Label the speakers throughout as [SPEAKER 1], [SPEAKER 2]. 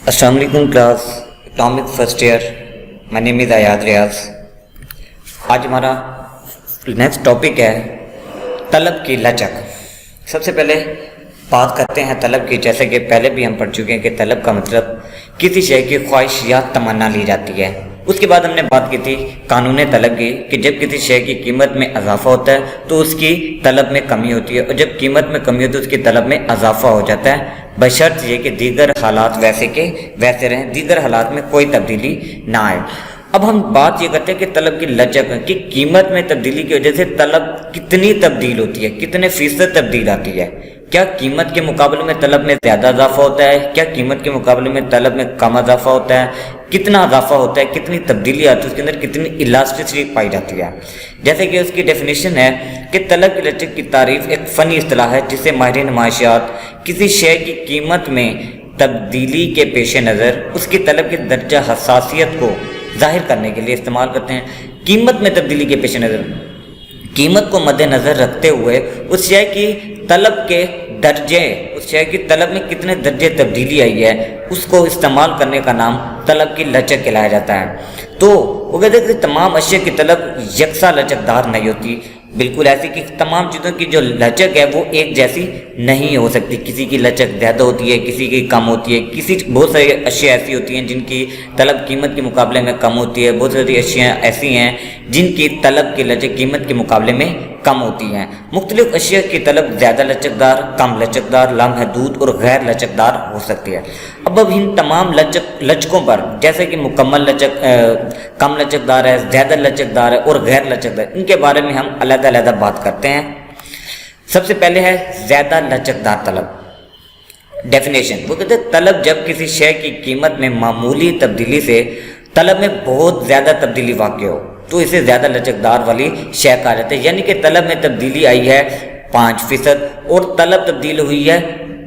[SPEAKER 1] अस्सलाम वालेकुम class economic first year. My name is Ayad Riyaz. आज हमारा नेक्स्ट टॉपिक है तलब की लचक। सबसे पहले बात करते हैं तलब की। जैसे कि पहले भी हम पढ़ चुके हैं कि तलब का मतलब किसी शय की ख्वाहिश या तमन्ना ली जाती है। उसके बाद हमने बात की थी कानून तलब की कि जब किसी शय की कीमत में इजाफा होता है तो उसकी तलब में कमी होती है, और जब कीमत में कमी होती है उसकी तलब में इजाफा हो जाता है, बशर्त ये कि दीगर हालात वैसे के वैसे रहें, दीगर हालात में कोई तब्दीली ना आए। अब हम बात ये करते हैं कि तलब की लचक कि कीमत में तब्दीली की वजह से तलब कितनी तब्दील होती है, कितने फीसद तब्दील आती है। क्या कीमत के मुकाबले में तलब में ज़्यादा इजाफा होता है, क्या कीमत के मुकाबले में तलब में कम इजाफा होता है, कितना इजाफा होता है, कितनी तब्दीली आती है, उसके अंदर कितनी इलास्टिसिटी पाई जाती है। जैसे कि उसकी डेफिनेशन है कि तलब की लचक की तारीफ एक फ़नी इस्तिलाह है जिसे माहिरीन माशियात किसी शय की कीमत में तब्दीली के पेश नज़र उसकी तलब की दर्जा हसासियत को जाहिर करने के लिए इस्तेमाल करते हैं। कीमत में तब्दीली के पेश नज़र, कीमत को मद्देनज़र रखते हुए उस शय की तलब के दर्जे, उस शय की तलब में कितने दर्जे तब्दीली आई है, उसको इस्तेमाल करने का नाम तलब की लचक कहलाया जाता है। तो वो कहते हैं कि तमाम अशिया की तलब यकसा लचकदार नहीं होती, बिल्कुल ऐसी कि तमाम चीज़ों की जो लचक है वो एक जैसी नहीं हो सकती। किसी की लचक ज़्यादा होती है, किसी की कम होती है। बहुत सारी अशिया ऐसी होती हैं जिनकी तलब कीमत के मुकाबले में कम होती है, बहुत सारी अशिया ऐसी हैं जिनकी तलब की लचक कीमत के मुकाबले में कम होती हैं। मुख्तलिफ अशिया की तलब ज़्यादा लचकदार, कम लचकदार, लामहदूद और गैर लचकदार हो सकती है। अब इन तमाम लचकों पर, जैसे कि मुकम्मल लचक, कम लचकदार है, ज़्यादा लचकदार है और गैर लचकदार, इनके बारे में हम अलग-अलग बात करते हैं। सबसे पहले है ज़्यादा लचकदार तलब। डेफिनेशन, वो कहते हैं तलब जब किसी शय की कीमत में मामूली तब्दीली से तलब में बहुत ज़्यादा तब्दीली वाक़ हो तो इसे ज़्यादा लचकदार वाली शय कहा जाता है। यानी कि तलब में तब्दीली आई है 5% और तलब तब्दील हुई है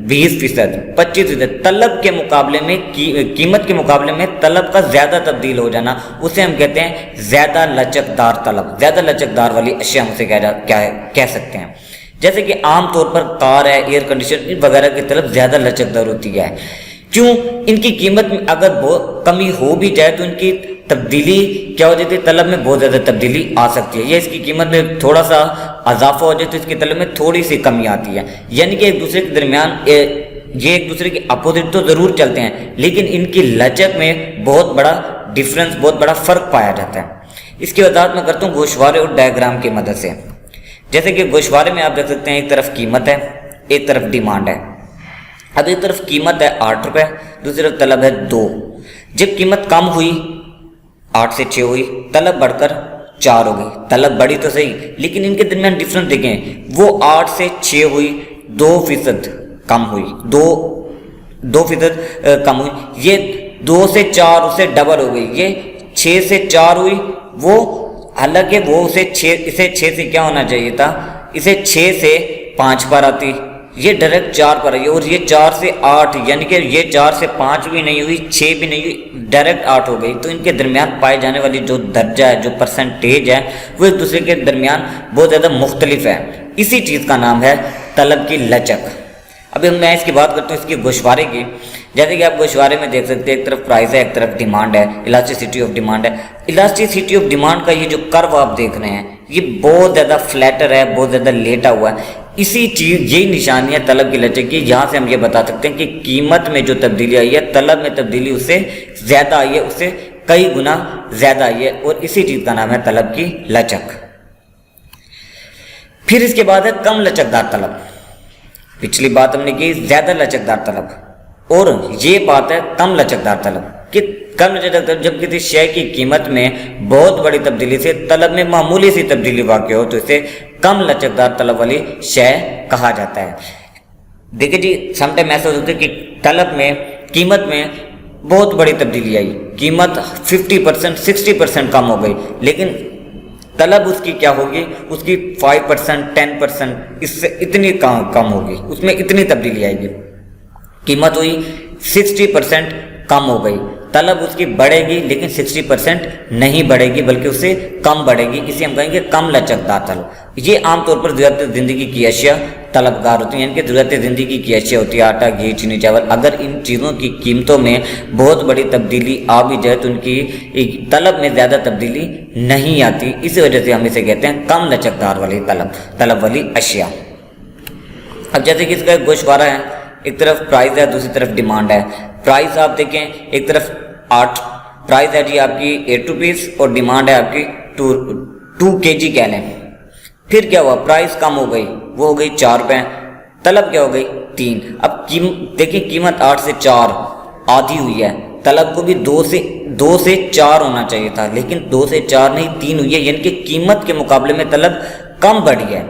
[SPEAKER 1] 20%, 25%। तलब के मुकाबले में कीमत के मुकाबले में तलब का ज़्यादा तब्दील हो जाना, उसे हम कहते हैं ज़्यादा लचकदार तलब। ज़्यादा लचकदार वाली अशिया हम उसे कह सकते हैं। जैसे कि आम तौर पर कार है, एयर कंडीशनर वगैरह की तलब ज़्यादा लचकदार होती है। क्यों? इनकी कीमत में अगर बहुत कमी हो भी जाए तो इनकी तब्दीली क्या हो जाती है, तलब में बहुत ज़्यादा तब्दीली आ सकती है। या इसकी कीमत में थोड़ा सा इजाफा हो जाए तो इसकी तलब में थोड़ी सी कमी आती है। यानी कि एक दूसरे के दरमियान ये एक दूसरे के अपोजिट तो ज़रूर चलते हैं, लेकिन इनकी लचक में बहुत बड़ा डिफरेंस, बहुत बड़ा फ़र्क पाया जाता है। इसकी वजाहत मैं करता हूँ गोशवारे और डायग्राम की मदद से। जैसे कि गोशवारे में आप देख सकते हैं एक तरफ कीमत है, एक तरफ डिमांड है। अब एक तरफ कीमत है 8 रुपये, दूसरी तरफ तलब है 2। जब कीमत कम हुई 8 से 6 हुई, तलब बढ़कर 4 हो गई। तलब बढ़ी तो सही, लेकिन इनके दरमियान डिफरेंस देखें, वो 8 से 6 हुई, 2% कम हुई, 2% कम हुई। ये 2 से 4 उससे डबल हो गई। ये 6 से 4 हुई, वो हालांकि वो इसे 6 से क्या होना चाहिए था, इसे 6 से 5 पर आती, ये डायरेक्ट 4 पर आई। और ये 4 से 8, यानी कि ये 4 से 5 भी नहीं हुई, 6 भी नहीं हुई, डायरेक्ट 8 हो गई। तो इनके दरमियान पाए जाने वाली जो दर्जा है, जो परसेंटेज है, वो एक दूसरे के दरमियान बहुत ज़्यादा मुख्तलिफ है। इसी चीज़ का नाम है तलब की लचक। अभी मैं इसकी बात करता हूँ इसकी गोशवारे की। जैसे कि आप गोशवारे में देख सकते हैं, एक तरफ प्राइस है, एक तरफ डिमांड है, इलास्टिसिटी ऑफ डिमांड है। इलास्टिसिटी ऑफ डिमांड का ये जो कर्व आप देख रहे हैं, ये बहुत ज़्यादा फ्लैटर है, बहुत ज़्यादा लेटा हुआ है। इसी चीज़, यही निशानी है तलब की लचक की। यहाँ से हम ये बता सकते हैं कि कीमत में जो तब्दीली आई है, तलब में तब्दीली उससे ज़्यादा आई है, उससे कई गुना ज़्यादा आई है, और इसी चीज़ का नाम है तलब की लचक। फिर इसके बाद है कम लचकदार तलब। पिछली बात हमने की ज़्यादा लचकदार तलब, और ये बात है कम लचकदार तलब। कि कम लचकदार तलब जब किसी शय की कीमत में बहुत बड़ी तब्दीली से तलब में मामूली सी तब्दीली वाक़ हो तो इसे कम लचकदार तलब वाली शय कहा जाता है। देखिए जी, समटाइम ऐसा होता है कि तलब में, कीमत में बहुत बड़ी तब्दीली आई, कीमत 50%, 60% कम हो गई, लेकिन तलब उसकी क्या होगी, उसकी 5%, 10%, इससे इतनी कम होगी, उसमें इतनी तब्दीली आएगी। कीमत हुई 60% कम हो गई, طلب اس کی بڑھے گی لیکن 60% نہیں بڑھے گی بلکہ اس سے کم بڑھے گی، اسے ہم کہیں گے کم لچکدار طلب۔ یہ عام طور پر ضرورت زندگی کی اشیاء طلبگار ہوتی ہیں، یعنی کہ ضرورت زندگی کی اشیاء ہوتی ہے، آٹا، گھی، چینی، چاول۔ اگر ان چیزوں کی قیمتوں میں بہت بڑی تبدیلی آ بھی جائے تو ان کی طلب میں زیادہ تبدیلی نہیں آتی، اسی وجہ سے ہم اسے کہتے ہیں کم لچکدار والی طلب والی اشیاء۔ اب جیسے کہ اس کا ایک گوشوارہ ہے، ایک طرف پرائز ہے، دوسری طرف ڈیمانڈ ہے۔ پرائز آپ دیکھیں، ایک طرف 8 پرائز ہے جی آپ کی 8 روپیز اور ڈیمانڈ ہے آپ کی 2 kg کہہ لیں۔ پھر کیا ہوا، پرائز کم ہو گئی، وہ ہو گئی 4 روپے، طلب کیا ہو گئی 3۔ اب دیکھیں قیمت 8 سے 4 آدھی ہوئی ہے، طلب کو بھی 2 سے 4 ہونا چاہیے تھا، لیکن 2 سے 4 نہیں 3 ہوئی ہے، یعنی کہ قیمت کے مقابلے میں طلب کم بڑھی ہے۔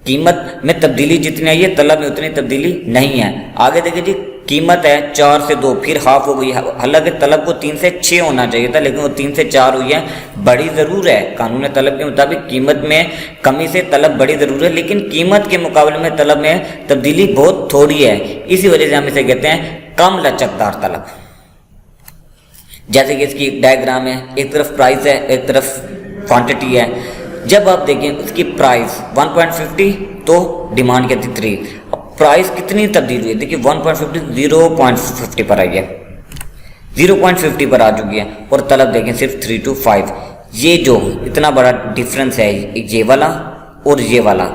[SPEAKER 1] قیمت میں تبدیلی جتنی آئی ہے طلب میں اتنی تبدیلی نہیں ہے۔ آگے دیکھیں جی، قیمت ہے 4 سے 2، پھر ہاف ہو گئی، حالانکہ طلب کو 3 سے 6 ہونا چاہیے تھا، لیکن وہ 3 سے 4 ہوئی ہے۔ بڑی ضرور ہے، قانون طلب کے مطابق قیمت میں کمی سے طلب بڑی ضرور ہے، لیکن قیمت کے مقابلے میں طلب میں تبدیلی بہت تھوڑی ہے، اسی وجہ سے ہم اسے کہتے ہیں کم لچکدار طلب۔ جیسے کہ اس کی ڈائیگرام ہے، ایک طرف پرائز ہے، ایک طرف کوانٹٹی ہے۔ جب آپ دیکھیں اس کی پرائز 1.50 تو ڈیمانڈ کیا تھی 3۔ اب پرائز کتنی تبدیل ہوئی ہے، دیکھیے 1.50 0.50 پر آئی ہے، 0.50 پر آ چکی ہے، اور طلب دیکھیں صرف 3 to 5۔ یہ جو اتنا بڑا ڈفرینس ہے یہ والا اور یہ والا،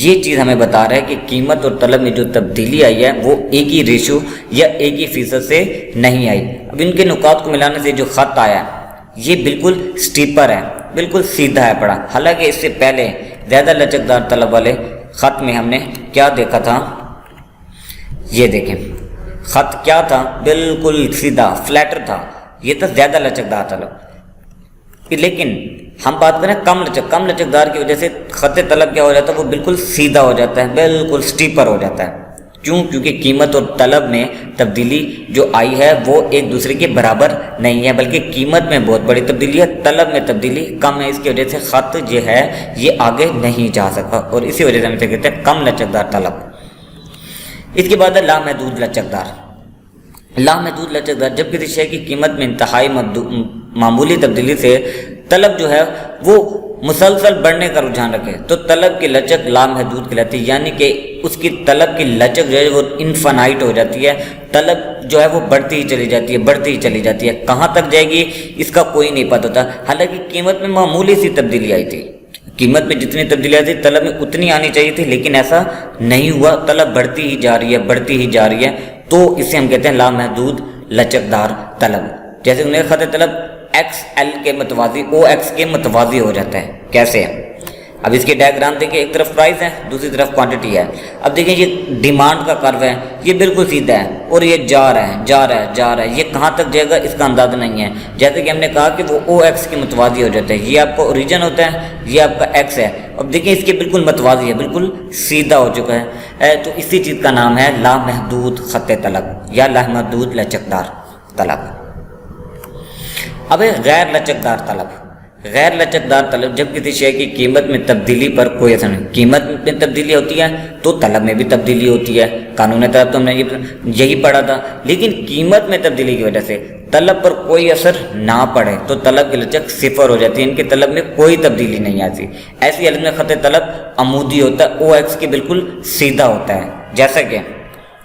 [SPEAKER 1] یہ چیز ہمیں بتا رہا ہے کہ قیمت اور طلب میں جو تبدیلی آئی ہے وہ ایک ہی ریشو یا ایک ہی فیصد سے نہیں آئی۔ اب ان کے نکات کو ملانے سے جو خط آیا ہے یہ بالکل سٹیپر ہے، بالکل سیدھا ہے پڑا، حالانکہ اس سے پہلے زیادہ لچکدار طلب والے خط میں ہم نے کیا دیکھا تھا، یہ دیکھیں خط کیا تھا، بالکل سیدھا فلیٹر تھا، یہ تھا زیادہ لچکدار طلب۔ لیکن ہم بات کریں کم لچکدار کی وجہ سے خط طلب کیا ہو جاتا ہے، وہ بالکل سیدھا ہو جاتا ہے، بالکل سٹیپر ہو جاتا ہے۔ کیوں؟ کیونکہ قیمت اور طلب میں تبدیلی جو آئی ہے وہ ایک دوسرے کے برابر نہیں ہے، بلکہ قیمت میں بہت بڑی تبدیلی ہے، طلب میں تبدیلی کم ہے، اس کی وجہ سے خط جو ہے یہ آگے نہیں جا سکا، اور اسی وجہ سے ہم اسے کہتے ہیں کم لچکدار طلب۔ اس کے بعد ہے لامحدود لچکدار۔ لامحدود لچکدار، جب کسی شے کی قیمت میں انتہائی معمولی تبدیلی سے طلب جو ہے وہ مسلسل بڑھنے کا رجحان رکھے تو طلب کی لچک لامحدود کہلاتی ہے، یعنی کہ اس کی طلب کی لچک جو ہے وہ انفینائٹ ہو جاتی ہے، طلب جو ہے وہ بڑھتی ہی چلی جاتی ہے، کہاں تک جائے گی اس کا کوئی نہیں پتہ ہوتا۔ حالانکہ قیمت میں معمولی سی تبدیلی آئی تھی، قیمت میں جتنی تبدیلی آئی تھی طلب میں اتنی آنی چاہیے تھی، لیکن ایسا نہیں ہوا، طلب بڑھتی ہی جا رہی ہے، تو اسے ہم کہتے ہیں لامحدود لچکدار طلب۔ جیسے انہیں خط طلب XL کے متوازی OX کے متوازی ہو جاتا ہے، کیسے؟ اب اس کی ڈائیگرام دیکھیں، ایک طرف پرائز ہے، دوسری طرف کوانٹٹی ہے۔ اب دیکھیں یہ ڈیمانڈ کا کرو ہے، یہ بالکل سیدھا ہے اور یہ جا رہا ہے، یہ کہاں تک جائے گا اس کا اندازہ نہیں ہے۔ جیسے کہ ہم نے کہا کہ وہ OX کے متوازی ہو جاتا ہے، یہ آپ کا اوریجن ہوتا ہے، یہ آپ کا X ہے۔ اب دیکھیں اس کے بالکل متوازی ہے، بالکل سیدھا ہو چکا ہے، تو اسی چیز کا نام ہے لامحدود خط طلب یا لامحدود لچکدار طلب۔ اب غیر لچکدار طلب، جب کسی شے کی قیمت میں تبدیلی پر کوئی اثر نہیں، قیمت میں تبدیلی ہوتی ہے تو طلب میں بھی تبدیلی ہوتی ہے، قانون طلب تو ہم نے یہی پڑھا تھا، لیکن قیمت میں تبدیلی کی وجہ سے طلب پر کوئی اثر نہ پڑے تو طلب کی لچک 0 ہو جاتی ہے، ان کے طلب میں کوئی تبدیلی نہیں آتی۔ ایسی حالت میں خط طلب عمودی ہوتا ہے، OX کے بالکل سیدھا ہوتا ہے۔ جیسا کہ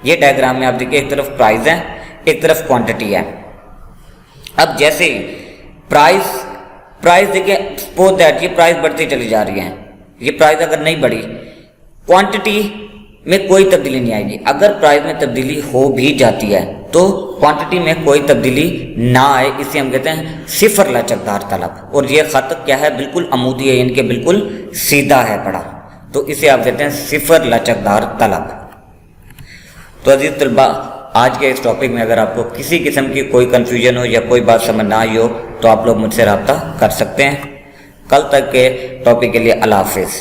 [SPEAKER 1] یہ ڈائیگرام میں آپ دیکھیں، ایک طرف پرائز ہے، ایک طرف کوانٹٹی ہے۔ اب جیسے پرائز دیکھیں، سپوز دیٹ یہ پرائز بڑھتی چلی جا رہی ہے، یہ پرائز اگر نہیں بڑھی، کوانٹٹی میں کوئی تبدیلی نہیں آئے گی۔ اگر پرائز میں تبدیلی ہو بھی جاتی ہے تو کوانٹٹی میں کوئی تبدیلی نہ آئے، اسے ہم کہتے ہیں 0 لچکدار طلب۔ اور یہ خط کیا ہے، بالکل عمودی ہے، یعنی کہ بالکل سیدھا ہے پڑا، تو اسے آپ کہتے ہیں 0 لچکدار طلب۔ تو عزیز طلباء، آج کے اس ٹاپک میں اگر آپ کو کسی قسم کی کوئی کنفیوژن ہو یا کوئی بات سمجھ نہ آئی ہو تو آپ لوگ مجھ سے رابطہ کر سکتے ہیں۔ کل تک کے ٹاپک کے لیے اللہ حافظ۔